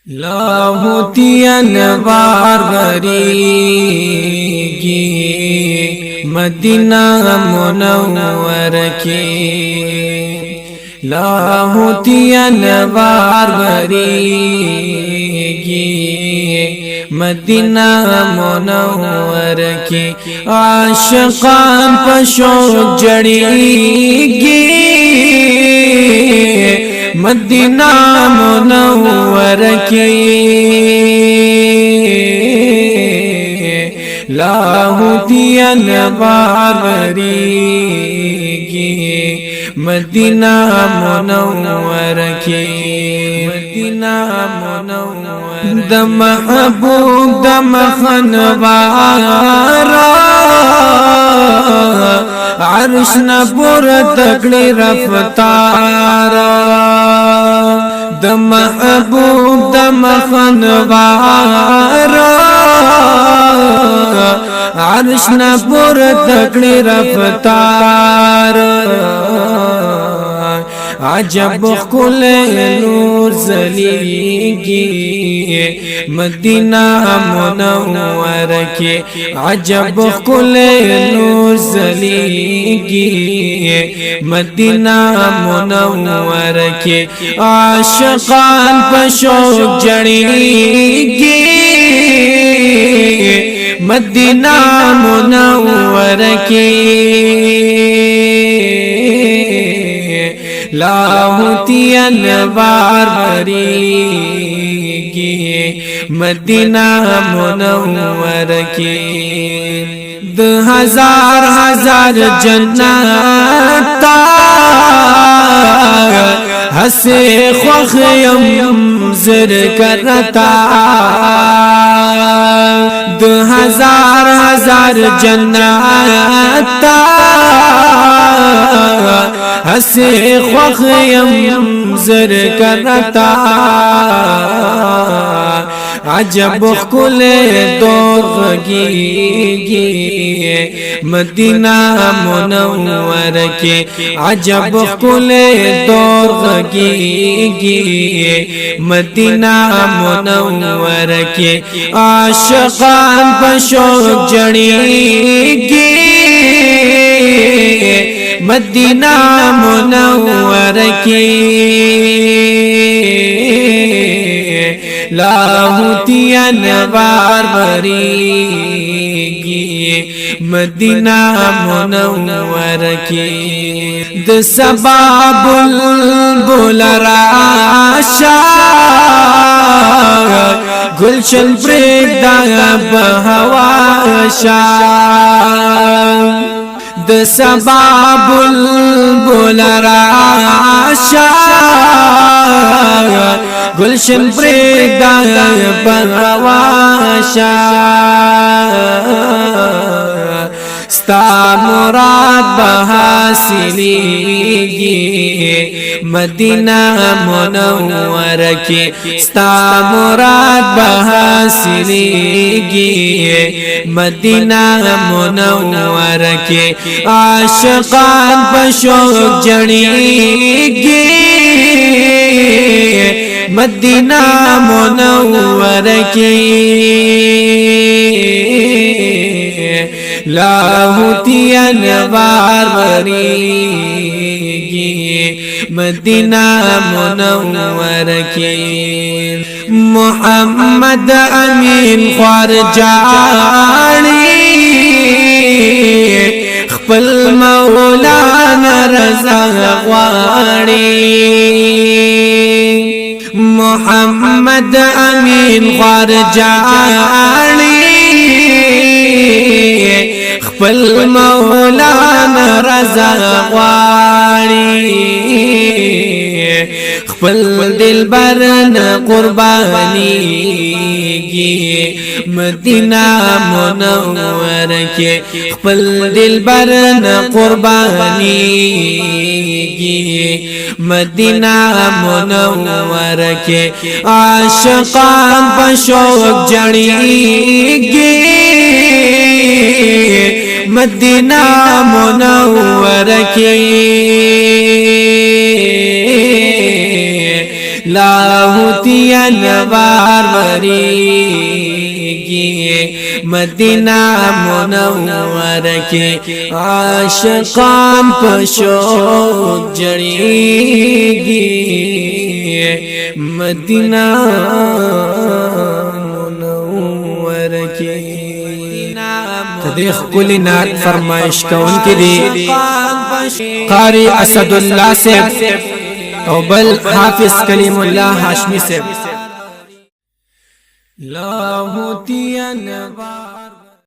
لاہوتین بار بریگی مدینہ منور کی لاہوتین بار بریگی مدینہ منور کی عاشقان پشوق جڑیگی مدینہ منور کی لاہوتین بار بریگی مدینہ منور کی مدینہ منور د محبوب د مخنوارا عرش نبور تکڑی رفتارا د محبوب د مخنوارا عرش نبور تکڑی رفتارا عجب خل نور زلیگی مدینہ منور کی عجب خل نور زلیگی مدینہ منور کی عاشقان پشوق جڑیگی مدینہ منور کی لاہوتین بار بریگی مدینہ منور کی د ہزار ہزار جنت ہسے خوخیم زر کرتا د ہزار ہزار جنت ہسے خوخیم زر کرتا عجب خل دور غگیگی مدینہ منور کی عجب خل دور غگیگی مدینہ منور کی عاشقان پشوق جڑیگی مدینہ منور کی لاہوتین بار بریگی مدینہ منور کی د سبا بلبل راشا گلشن پریگدا بہوا شا د سبا بلبل راشا گلشن پریگدا بہوا شا ستا مراد بحاصلیگی مدینہ منور کی ستا مراد بحاصلیگی مدینہ منور کی عاشقان پشوق جڑیگی مدینہ منور کی لاہوتین بار بریگی مدینہ منور کی محمد امین خوار جاڑی خپل مولانا رضا غواڑی محمد امین خوار جاڑی خپل مولانا رضا غواړي خپل دلبر نه قربانيږي مدینہ منور کې خپل دلبر نه قربانيږي مدینہ منور کې عاشقان پشوق جړيږي مدینہ منور کی لاہوتی انوار وریگی مدینہ منور کے عاشقان پشوق جڑیگی مدینہ منور کے تدیخ کلی نات فرمائش کون کی دی قاری اسد اللہ سے او بل حافظ کلیم اللہ ہاشمی سے لاہوتی انوار